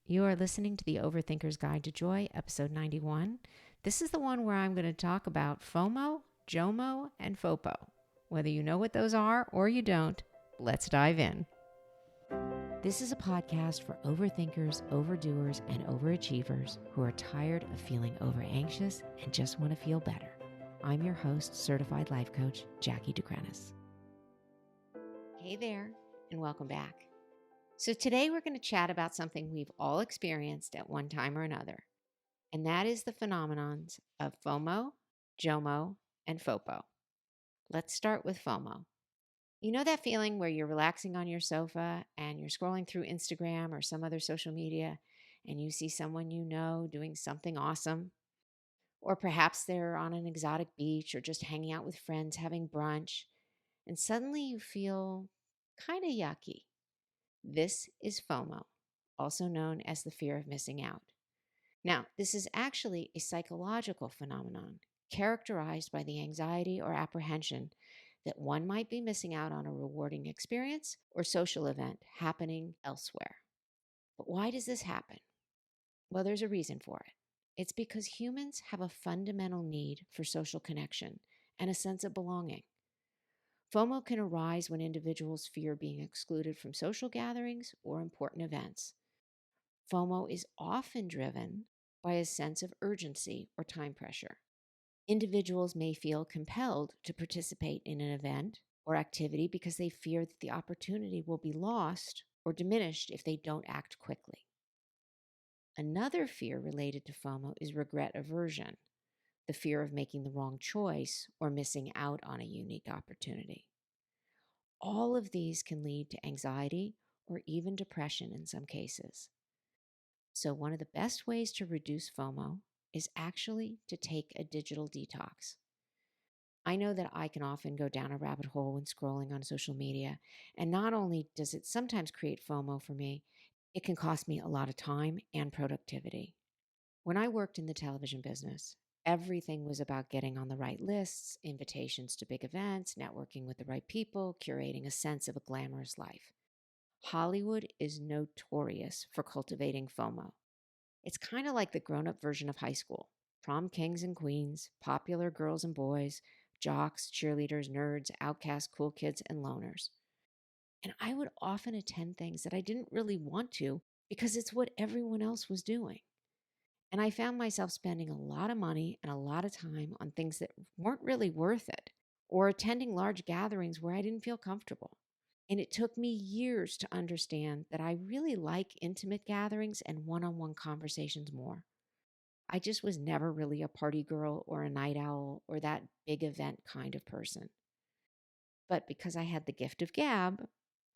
You are listening to the Overthinker's Guide to Joy, episode 91. This is the one where I'm going to talk about FOMO, JOMO, and FOPO. Whether you know what those are or you don't, let's dive in. This is a podcast for overthinkers, overdoers, and overachievers who are tired of feeling over-anxious and just want to feel better. I'm your host, certified life coach, Jackie Crinis. Hey there, and welcome back. So today we're going to chat about something we've all experienced at one time or another, and that is the phenomenons of FOMO, JOMO, and FOPO. Let's start with FOMO. You know that feeling where you're relaxing on your sofa and you're scrolling through Instagram or some other social media and you see someone you know doing something awesome? Or perhaps they're on an exotic beach or just hanging out with friends having brunch, and suddenly you feel kind of yucky. This is FOMO, also known as the fear of missing out. Now, this is actually a psychological phenomenon characterized by the anxiety or apprehension that one might be missing out on a rewarding experience or social event happening elsewhere. But why does this happen? Well, there's a reason for it. It's because humans have a fundamental need for social connection and a sense of belonging. FOMO can arise when individuals fear being excluded from social gatherings or important events. FOMO is often driven by a sense of urgency or time pressure. Individuals may feel compelled to participate in an event or activity because they fear that the opportunity will be lost or diminished if they don't act quickly. Another fear related to FOMO is regret aversion, the fear of making the wrong choice or missing out on a unique opportunity. All of these can lead to anxiety or even depression in some cases. So one of the best ways to reduce FOMO is actually to take a digital detox. I know that I can often go down a rabbit hole when scrolling on social media, and not only does it sometimes create FOMO for me, it can cost me a lot of time and productivity. When I worked in the television business, everything was about getting on the right lists, invitations to big events, networking with the right people, curating a sense of a glamorous life. Hollywood is notorious for cultivating FOMO. It's kind of like the grown up version of high school: prom kings and queens, popular girls and boys, jocks, cheerleaders, nerds, outcasts, cool kids, and loners. And I would often attend things that I didn't really want to because it's what everyone else was doing. And I found myself spending a lot of money and a lot of time on things that weren't really worth it, or attending large gatherings where I didn't feel comfortable. And it took me years to understand that I really like intimate gatherings and one on one conversations more. I just was never really a party girl or a night owl or that big event kind of person. But because I had the gift of gab,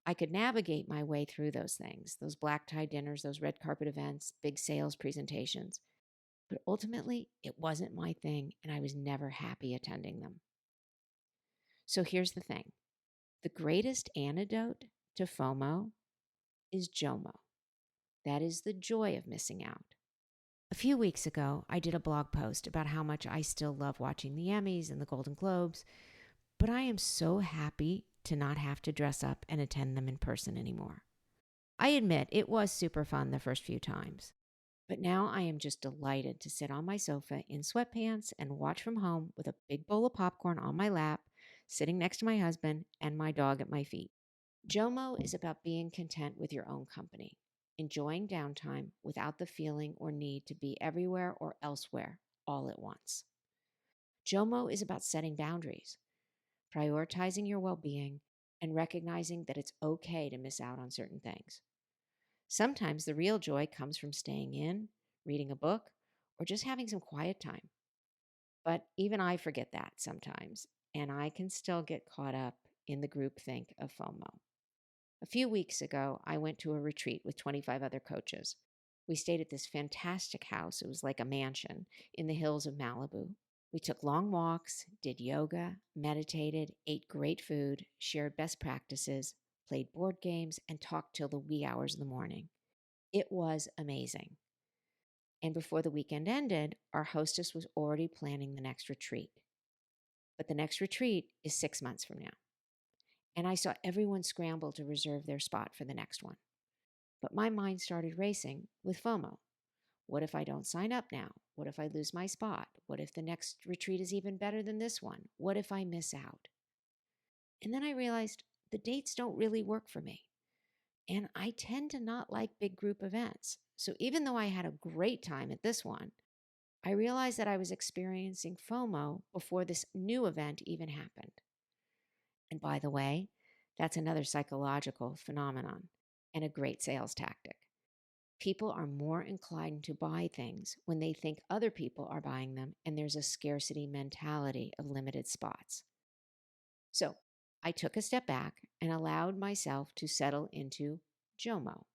I could navigate my way through those things, those black tie dinners, those red carpet events, big sales presentations. But ultimately, it wasn't my thing, and I was never happy attending them. So here's the thing: the greatest antidote to FOMO is JOMO. That is the joy of missing out. A few weeks ago, I did a blog post about how much I still love watching the Emmys and the Golden Globes, but I am so happy to not have to dress up and attend them in person anymore. I admit it was super fun the first few times, but now I am just delighted to sit on my sofa in sweatpants and watch from home with a big bowl of popcorn on my lap, sitting next to my husband and my dog at my feet. JOMO is about being content with your own company, enjoying downtime without the feeling or need to be everywhere or elsewhere all at once. JOMO is about setting boundaries, prioritizing your well being, and recognizing that it's okay to miss out on certain things. Sometimes the real joy comes from staying in, reading a book, or just having some quiet time. But even I forget that sometimes, and I can still get caught up in the groupthink of FOMO. A few weeks ago, I went to a retreat with 25 other coaches. We stayed at this fantastic house. It was like a mansion in the hills of Malibu. We took long walks, did yoga, meditated, ate great food, shared best practices, played board games, and talked till the wee hours of the morning. It was amazing. And before the weekend ended, our hostess was already planning the next retreat. But the next retreat is 6 months from now. And I saw everyone scramble to reserve their spot for the next one. But my mind started racing with FOMO. What if I don't sign up now? What if I lose my spot? What if the next retreat is even better than this one? What if I miss out? And then I realized the dates don't really work for me. And I tend to not like big group events. So even though I had a great time at this one, I realized that I was experiencing FOMO before this new event even happened. And by the way, that's another psychological phenomenon and a great sales tactic. People are more inclined to buy things when they think other people are buying them, and there's a scarcity mentality of limited spots. So I took a step back and allowed myself to settle into JOMO,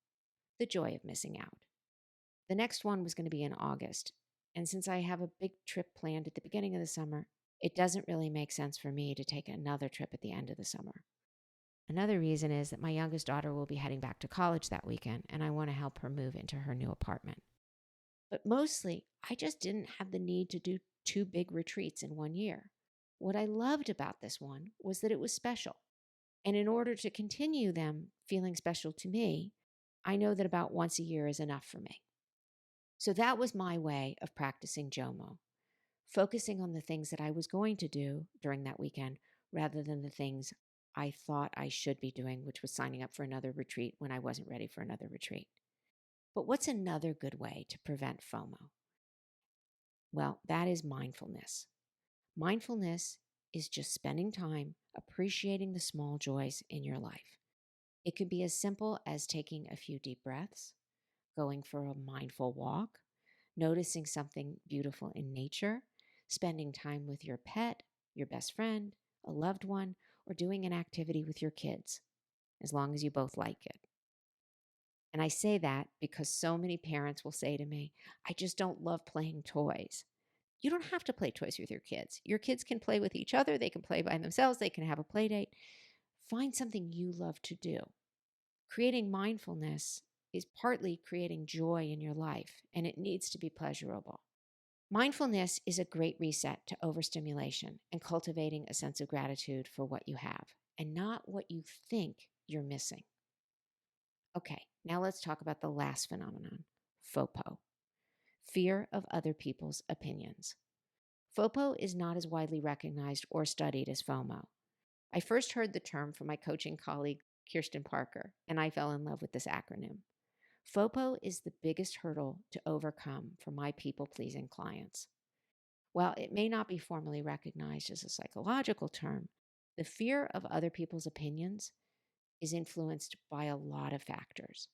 the joy of missing out. The next one was going to be in August. And since I have a big trip planned at the beginning of the summer, it doesn't really make sense for me to take another trip at the end of the summer. Another reason is that my youngest daughter will be heading back to college that weekend, and I want to help her move into her new apartment. But mostly, I just didn't have the need to do 2 big retreats in one year. What I loved about this one was that it was special. And in order to continue them feeling special to me, I know that about once a year is enough for me. So that was my way of practicing JOMO, focusing on the things that I was going to do during that weekend rather than the things I thought I should be doing, which was signing up for another retreat when I wasn't ready for another retreat. But what's another good way to prevent FOMO? Well, that is mindfulness. Mindfulness is just spending time appreciating the small joys in your life. It could be as simple as taking a few deep breaths, going for a mindful walk, noticing something beautiful in nature, spending time with your pet, your best friend, a loved one, or doing an activity with your kids, as long as you both like it. And I say that because so many parents will say to me, I just don't love playing toys. You don't have to play toys with your kids. Your kids can play with each other. They can play by themselves. They can have a play date. Find something you love to do. Creating mindfulness is partly creating joy in your life, and it needs to be pleasurable. Mindfulness is a great reset to overstimulation and cultivating a sense of gratitude for what you have and not what you think you're missing. Okay, now let's talk about the last phenomenon, FOPO, fear of other people's opinions. FOPO is not as widely recognized or studied as FOMO. I first heard the term from my coaching colleague, Kirsten Parker, and I fell in love with this acronym. FOPO is the biggest hurdle to overcome for my people-pleasing clients. While it may not be formally recognized as a psychological term, the fear of other people's opinions is influenced by a lot of factors.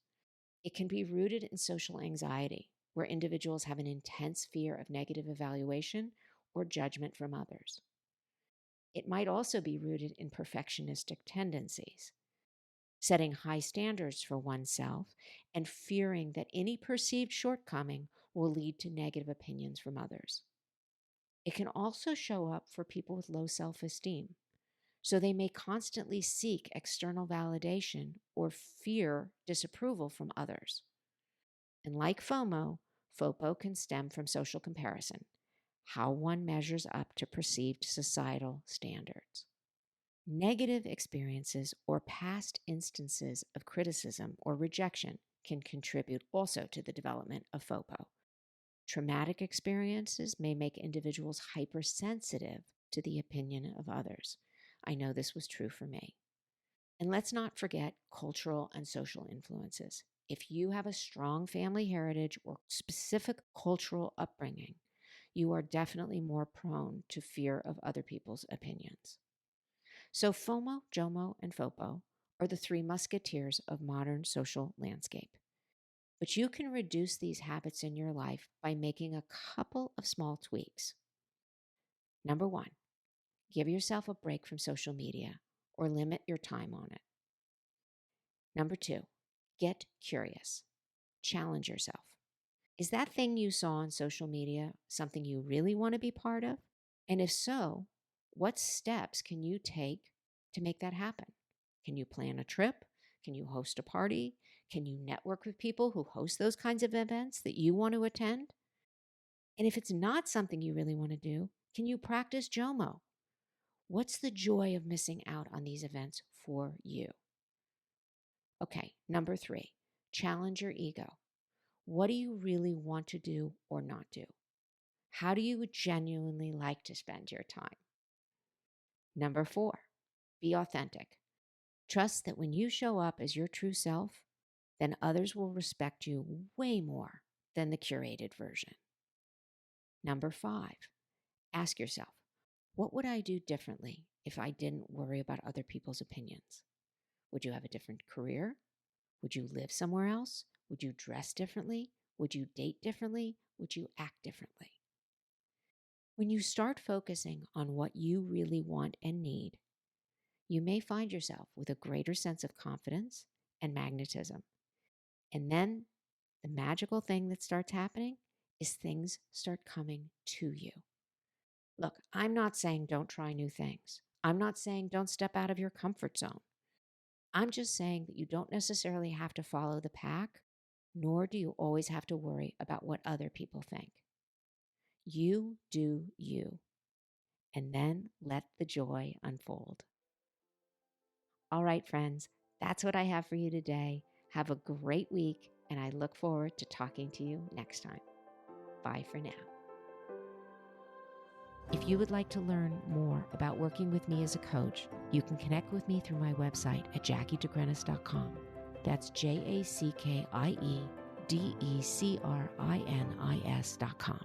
It can be rooted in social anxiety, where individuals have an intense fear of negative evaluation or judgment from others. It might also be rooted in perfectionistic tendencies, setting high standards for oneself and fearing that any perceived shortcoming will lead to negative opinions from others. It can also show up for people with low self-esteem, so they may constantly seek external validation or fear disapproval from others. And like FOMO, FOPO can stem from social comparison, how one measures up to perceived societal standards. Negative experiences or past instances of criticism or rejection can contribute also to the development of FOPO. Traumatic experiences may make individuals hypersensitive to the opinion of others. I know this was true for me. And let's not forget cultural and social influences. If you have a strong family heritage or specific cultural upbringing, you are definitely more prone to fear of other people's opinions. So FOMO, JOMO, and FOPO are the 3 musketeers of modern social landscape. But you can reduce these habits in your life by making a couple of small tweaks. Number 1, give yourself a break from social media or limit your time on it. Number 2, get curious. Challenge yourself. Is that thing you saw on social media something you really want to be part of? And if so, what steps can you take to make that happen? Can you plan a trip? Can you host a party? Can you network with people who host those kinds of events that you want to attend? And if it's not something you really want to do, can you practice JOMO? What's the joy of missing out on these events for you? Okay, number 3, Challenge your ego. What do you really want to do or not do? How do you genuinely like to spend your time? Number 4, be authentic. Trust that when you show up as your true self, then others will respect you way more than the curated version. Number 5, ask yourself, what would I do differently if I didn't worry about other people's opinions? Would you have a different career? Would you live somewhere else? Would you dress differently? Would you date differently? Would you act differently? When you start focusing on what you really want and need, you may find yourself with a greater sense of confidence and magnetism. And then the magical thing that starts happening is things start coming to you. Look, I'm not saying don't try new things. I'm not saying don't step out of your comfort zone. I'm just saying that you don't necessarily have to follow the pack, nor do you always have to worry about what other people think. You do you, and then let the joy unfold. All right, friends, that's what I have for you today. Have a great week, and I look forward to talking to you next time. Bye for now. If you would like to learn more about working with me as a coach, you can connect with me through my website at jackiedegrenis.com. That's JACKIEDECRINIS.com.